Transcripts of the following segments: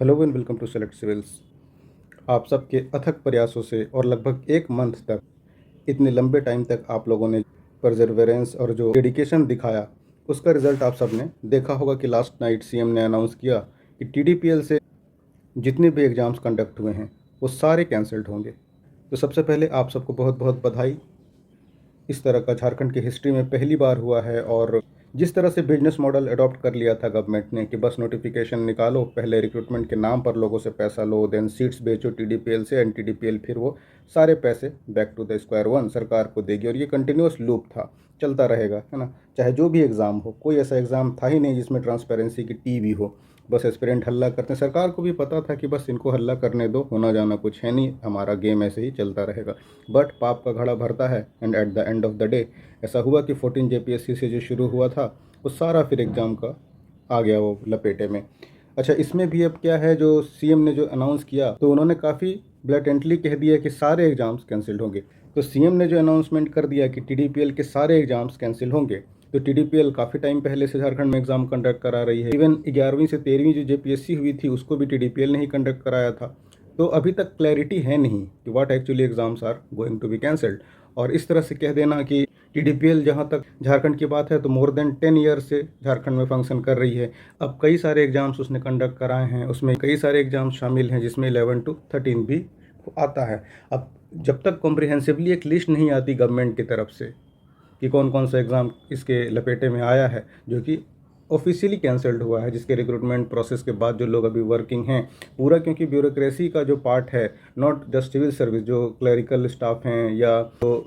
Hello and welcome to Select Civils. आप सबके अथक प्रयासों से और लगभग एक मंथ तक, इतने लंबे टाइम तक आप लोगों ने परजर्वेरेंस और जो डेडिकेशन दिखाया, उसका रिजल्ट आप सब ने देखा होगा कि लास्ट नाइट सीएम ने अनाउंस किया कि टीडीपीएल से जितने भी एग्ज़ाम्स कंडक्ट हुए हैं वो सारे कैंसल्ड होंगे। तो सबसे पहले आप सबको बहुत बहुत बधाई। इस तरह का झारखंड की हिस्ट्री में पहली बार हुआ है। और जिस तरह से बिजनेस मॉडल अडॉप्ट कर लिया था गवर्नमेंट ने कि बस नोटिफिकेशन निकालो, पहले रिक्रूटमेंट के नाम पर लोगों से पैसा लो, देन सीट्स बेचो टीडीपीएल से, एंड टीडीपीएल फिर वो सारे पैसे back to the square one सरकार को देगी। और ये कंटिन्यूस लूप था, चलता रहेगा, है ना। चाहे जो भी एग्ज़ाम हो, कोई ऐसा एग्ज़ाम था ही नहीं जिसमें ट्रांसपेरेंसी की टी भी हो। बस एस्पिरेंट हल्ला करते हैं, सरकार को भी पता था कि बस इनको हल्ला करने दो, होना जाना कुछ है नहीं, हमारा गेम ऐसे ही चलता रहेगा। बट पाप का घड़ा भरता है, and at the end of the day ऐसा हुआ कि 14 जेपीएससी से जो शुरू हुआ था वो सारा फिर एग्ज़ाम का आ गया वो लपेटे में। अच्छा, इसमें भी अब क्या है, जो सीएम ने जो अनाउंस किया तो उन्होंने काफ़ी ब्लैटेंटली कह दिया कि सारे एग्ज़ाम्स कैंसिल होंगे। तो सीएम ने जो अनाउंसमेंट कर दिया कि टीडीपीएल के सारे एग्ज़ाम्स कैंसिल होंगे, तो टीडीपीएल काफ़ी टाइम पहले से झारखंड में एग्ज़ाम कंडक्ट करा रही है। इवन 11वीं से 13वीं जो जेपीएससी हुई थी उसको भी टीडीपीएल ने ही कंडक्ट कराया था। तो अभी तक क्लैरिटी है नहीं कि what actually exams are going to be cancelled. और इस तरह से कह देना कि टीडीपीएल, जहाँ तक झारखंड की बात है, तो मोर देन 10 ईयर से झारखंड में फंक्शन कर रही है। अब कई सारे एग्ज़ाम्स उसने कंडक्ट कराए हैं, उसमें कई सारे एग्ज़ाम्स शामिल हैं जिसमें 11 to 13 भी आता है। अब जब तक कॉम्प्रिहेंसिवली एक लिस्ट नहीं आती गवर्नमेंट की तरफ से कि कौन कौन सा एग्ज़ाम इसके लपेटे में आया है जो कि ऑफिशियली कैंसल्ड हुआ है, जिसके रिक्रूटमेंट प्रोसेस के बाद जो लोग अभी वर्किंग हैं पूरा, क्योंकि ब्यूरोक्रेसी का जो पार्ट है, नॉट जस्ट सिविल सर्विस, जो क्लरिकल स्टाफ हैं या तो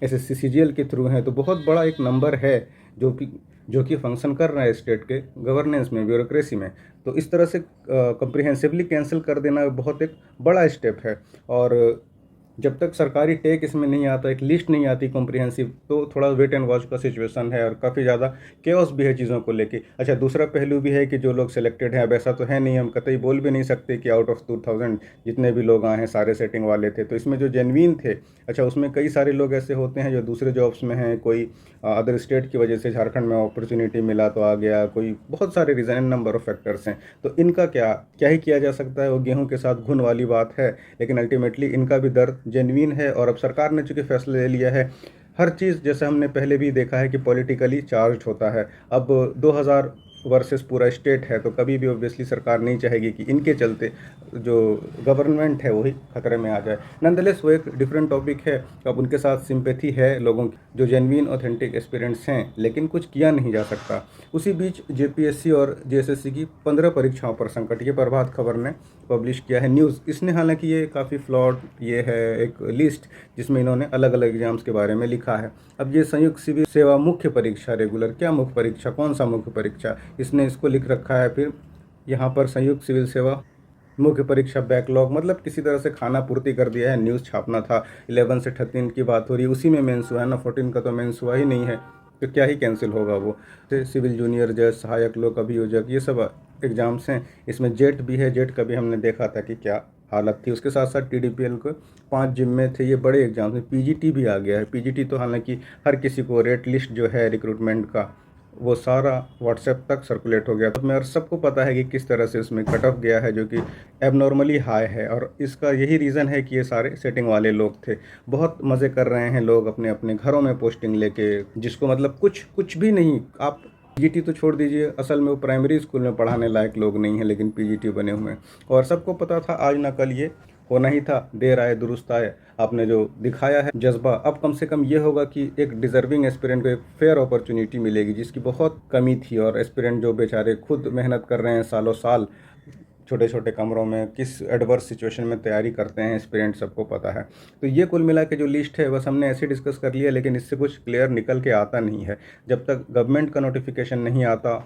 एसएससी सीजीएल के थ्रू हैं, तो बहुत बड़ा एक नंबर है जो कि फंक्शन कर रहा है स्टेट के गवर्नेंस में, ब्यूरोक्रेसी में। तो इस तरह से कम्प्रिहेंसिवली कैंसिल कर देना बहुत एक बड़ा स्टेप है। और जब तक सरकारी टेक इसमें नहीं आता, एक लिस्ट नहीं आती कॉम्प्रिहेंसिव, तो थोड़ा वेट एंड वॉच का सिचुएशन है और काफ़ी ज़्यादा केओस भी है चीज़ों को लेके। अच्छा, दूसरा पहलू भी है कि जो लोग सिलेक्टेड हैं, अब ऐसा तो है नहीं, हम कतई बोल भी नहीं सकते कि आउट ऑफ 2000 जितने भी लोग आए हैं सारे सेटिंग वाले थे। तो इसमें जो जेन्युइन थे, अच्छा, उसमें कई सारे लोग ऐसे होते हैं जो दूसरे जॉब्स में हैं, कोई अदर स्टेट की वजह से झारखंड में अपॉर्चुनिटी मिला तो आ गया, कोई बहुत सारे रीज़न, नंबर ऑफ फैक्टर्स हैं। तो इनका क्या क्या ही किया जा सकता है, वो गेहूं के साथ घुन वाली बात है। लेकिन अल्टीमेटली इनका भी दर्द जेन्युइन है। और अब सरकार ने चूंकि फैसला ले लिया है, हर चीज़ जैसे हमने पहले भी देखा है कि पॉलिटिकली चार्ज होता है। अब 2000 वर्सेस पूरा स्टेट है, तो कभी भी ऑब्वियसली सरकार नहीं चाहेगी कि इनके चलते जो गवर्नमेंट है वही खतरे में आ जाए। नंदलेस वो एक डिफरेंट टॉपिक है। अब उनके साथ सिंपैथी है लोगों की जो जेन्युइन ऑथेंटिक एस्पिरेंट्स हैं, लेकिन कुछ किया नहीं जा सकता। उसी बीच जेपीएससी और जेएसएससी की 15 परीक्षाओं पर संकट, ये प्रभात खबर ने पब्लिश किया है न्यूज़। इसने, हालांकि ये काफ़ी फ्लॉड ये है एक लिस्ट जिसमें इन्होंने अलग अलग एग्जाम्स के बारे में लिखा है। अब ये संयुक्त सिविल सेवा मुख्य परीक्षा, रेगुलर क्या मुख्य परीक्षा, कौन सा मुख्य परीक्षा, इसने इसको लिख रखा है। फिर यहाँ पर संयुक्त सिविल सेवा मुख्य परीक्षा बैकलॉग, मतलब किसी तरह से खाना पूर्ति कर दिया है। न्यूज़ छापना था, 11 से 13 की बात हो रही है, उसी में मेंस हुआ है ना, 14 का तो मेंस हुआ ही नहीं है, तो क्या ही कैंसिल होगा वो। सिविल जूनियर जज, सहायक लोक अभियोजक, ये सब एग्ज़ाम्स हैं। इसमें जेट भी है, जेट का भी हमने देखा था कि क्या हालत थी। उसके साथ साथ टीडीपीएल को 5 जिम्मे थे, ये बड़े एग्जाम्स में। पीजीटी भी आ गया है। पीजीटी तो हालांकि हर किसी को, रेट लिस्ट जो है रिक्रूटमेंट का वो सारा व्हाट्सएप तक सर्कुलेट हो गया, तो मैं और सबको पता है कि किस तरह से उसमें कट ऑफ गया है, जो कि एबनॉर्मली हाई है। और इसका यही रीज़न है कि ये सारे सेटिंग वाले लोग थे। बहुत मज़े कर रहे हैं लोग अपने अपने घरों में पोस्टिंग लेके, जिसको मतलब कुछ कुछ भी नहीं। आप पीजीटी तो छोड़ दीजिए, असल में वो प्राइमरी स्कूल में पढ़ाने लायक लोग नहीं हैं, लेकिन पीजीटी बने हुए हैं। और सबको पता था आज ना कल ये होना ही था, देर आए दुरुस्त आए। आपने जो दिखाया है जज्बा, अब कम से कम ये होगा कि एक डिजर्विंग एस्पिरेंट को एक फेयर अपॉर्चुनिटी मिलेगी, जिसकी बहुत कमी थी। और एस्पिरेंट जो बेचारे खुद मेहनत कर रहे हैं सालों साल, छोटे छोटे कमरों में किस एडवर्स सिचुएशन में तैयारी करते हैं एस्पिरेंट, सबको पता है। तो ये कुल मिला के जो लिस्ट है बस हमने ऐसे डिस्कस कर लिया, लेकिन इससे कुछ क्लियर निकल के आता नहीं है। जब तक गवर्नमेंट का नोटिफिकेशन नहीं आता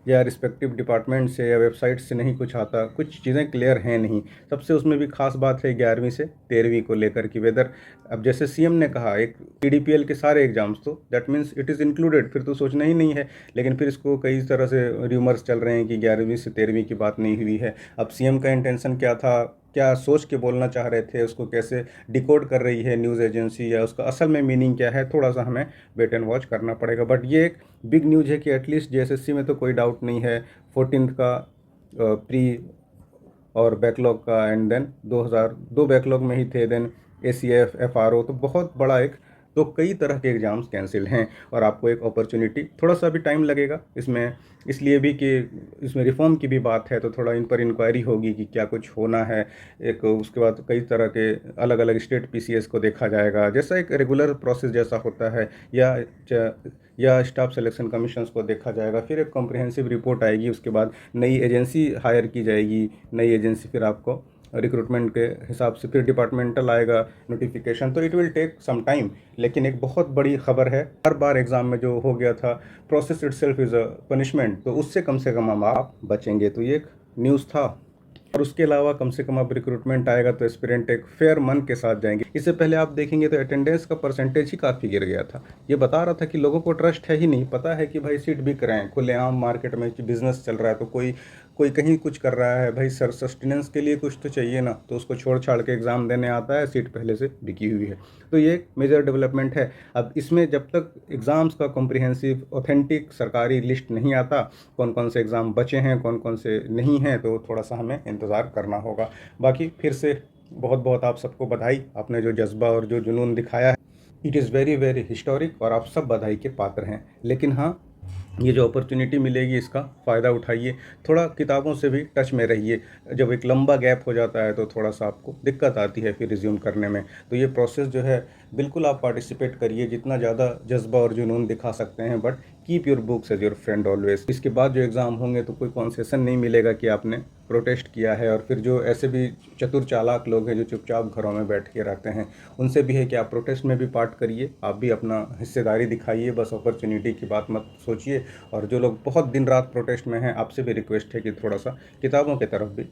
या रिस्पेक्टिव डिपार्टमेंट से या वेबसाइट से नहीं कुछ आता, कुछ चीज़ें क्लियर हैं नहीं। सबसे उसमें भी खास बात है 11वीं से 13वीं को लेकर कि वेदर, अब जैसे सीएम ने कहा एक टीडीपीएल के सारे एग्जाम्स, तो that means it is included, फिर तो सोचना ही नहीं है। लेकिन फिर इसको कई तरह से र्यूमर्स चल रहे हैं कि 11वीं से 13वीं की बात नहीं हुई है। अब सीएम का इंटेंशन क्या था, क्या सोच के बोलना चाह रहे थे, उसको कैसे डिकोड कर रही है न्यूज़ एजेंसी, या उसका असल में मीनिंग क्या है, थोड़ा सा हमें वेट एंड वॉच करना पड़ेगा। बट ये एक बिग न्यूज़ है कि एटलीस्ट जेएसएससी में तो कोई डाउट नहीं है, 14 का प्री और बैकलॉग का, एंड देन 2002 बैकलॉग में ही थे, देन ACF FRO, तो बहुत बड़ा एक, तो कई तरह के एग्ज़ाम्स कैंसिल हैं और आपको एक अपॉर्चुनिटी, थोड़ा सा भी टाइम लगेगा इसमें, इसलिए भी कि इसमें रिफॉर्म की भी बात है, तो थोड़ा इन पर इंक्वायरी होगी कि क्या कुछ होना है। एक उसके बाद कई तरह के अलग अलग स्टेट PCS को देखा जाएगा, जैसा एक रेगुलर प्रोसेस जैसा होता है, या स्टाफ सिलेक्शन कमीशंस को देखा जाएगा। फिर एक कॉम्प्रिहेंसिव रिपोर्ट आएगी, उसके बाद नई एजेंसी हायर की जाएगी, नई एजेंसी फिर आपको रिक्रूटमेंट के हिसाब से, फिर डिपार्टमेंटल आएगा नोटिफिकेशन, तो it will take some time. लेकिन एक बहुत बड़ी खबर है, हर बार एग्ज़ाम में जो हो गया था, process itself is a punishment, तो उससे कम से कम हम आप बचेंगे, तो ये एक न्यूज़ था। और उसके अलावा कम से कम अब रिक्रूटमेंट आएगा तो एस्पिरेंट एक फेयर मन के साथ जाएंगे। इससे पहले आप देखेंगे तो अटेंडेंस का परसेंटेज ही काफ़ी गिर गया था। ये बता रहा था कि लोगों को ट्रस्ट है ही नहीं, पता है कि भाई सीट बिक रहे हैं, खुलेआम मार्केट में बिजनेस चल रहा है, तो कोई कोई कहीं कुछ कर रहा है, भाई सर सस्टेनेंस के लिए कुछ तो चाहिए ना, तो उसको छोड़ छाड़ के एग्ज़ाम देने आता है, सीट पहले से बिकी हुई है। तो ये एक मेजर डेवलपमेंट है। अब इसमें जब तक एग्ज़ाम्स का कॉम्प्रिहेंसिव ऑथेंटिक सरकारी लिस्ट नहीं आता, कौन कौन से एग्ज़ाम बचे हैं, कौन कौन से नहीं हैं, तो थोड़ा सा हमें इंतज़ार करना होगा। बाकी फिर से बहुत बहुत आप सबको बधाई, आपने जो जज्बा और जो जुनून दिखाया है, it is very very historic, और आप सब बधाई के पात्र हैं। लेकिन हाँ, ये जो अपॉर्चुनिटी मिलेगी इसका फ़ायदा उठाइए, थोड़ा किताबों से भी टच में रहिए। जब एक लंबा गैप हो जाता है तो थोड़ा सा आपको दिक्कत आती है फिर रिज्यूम करने में, तो ये प्रोसेस जो है बिल्कुल आप पार्टिसिपेट करिए, जितना ज़्यादा जज्बा और जुनून दिखा सकते हैं, but keep your books as your friend always. इसके बाद जो एग्ज़ाम होंगे तो कोई कॉन्सेशन नहीं मिलेगा कि आपने प्रोटेस्ट किया है। और फिर जो ऐसे भी चतुर चालाक लोग हैं जो चुपचाप घरों में बैठ के रहते हैं, उनसे भी है कि आप प्रोटेस्ट में भी पार्ट करिए, आप भी अपना हिस्सेदारी दिखाइए, बस अपॉर्चुनिटी की बात मत सोचिए। और जो लोग बहुत दिन रात प्रोटेस्ट में हैं, आपसे भी रिक्वेस्ट है कि थोड़ा सा किताबों की तरफ भी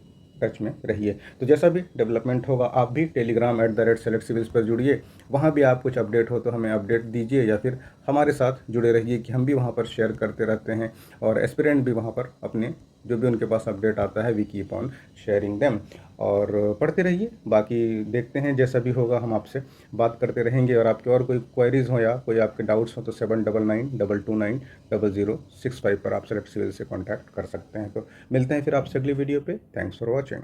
टच में रहिए। तो जैसा भी डेवलपमेंट होगा, आप भी Telegram@SelectCivils पर जुड़िए, वहाँ भी आप कुछ अपडेट हो तो हमें अपडेट दीजिए, या फिर हमारे साथ जुड़े रहिए कि हम भी वहाँ पर शेयर करते रहते हैं, और एस्पिरेंट भी वहाँ पर अपने जो भी उनके पास अपडेट आता है, we keep on sharing them. और पढ़ते रहिए, बाकी देखते हैं जैसा भी होगा, हम आपसे बात करते रहेंगे। और आपके और कोई क्वेरीज हो या कोई आपके डाउट्स हो तो 7992290065 पर आप सेलेक्ट सिविल से कॉन्टैक्ट कर सकते हैं। तो मिलते हैं फिर आपसे अगली वीडियो पे। Thanks for watching.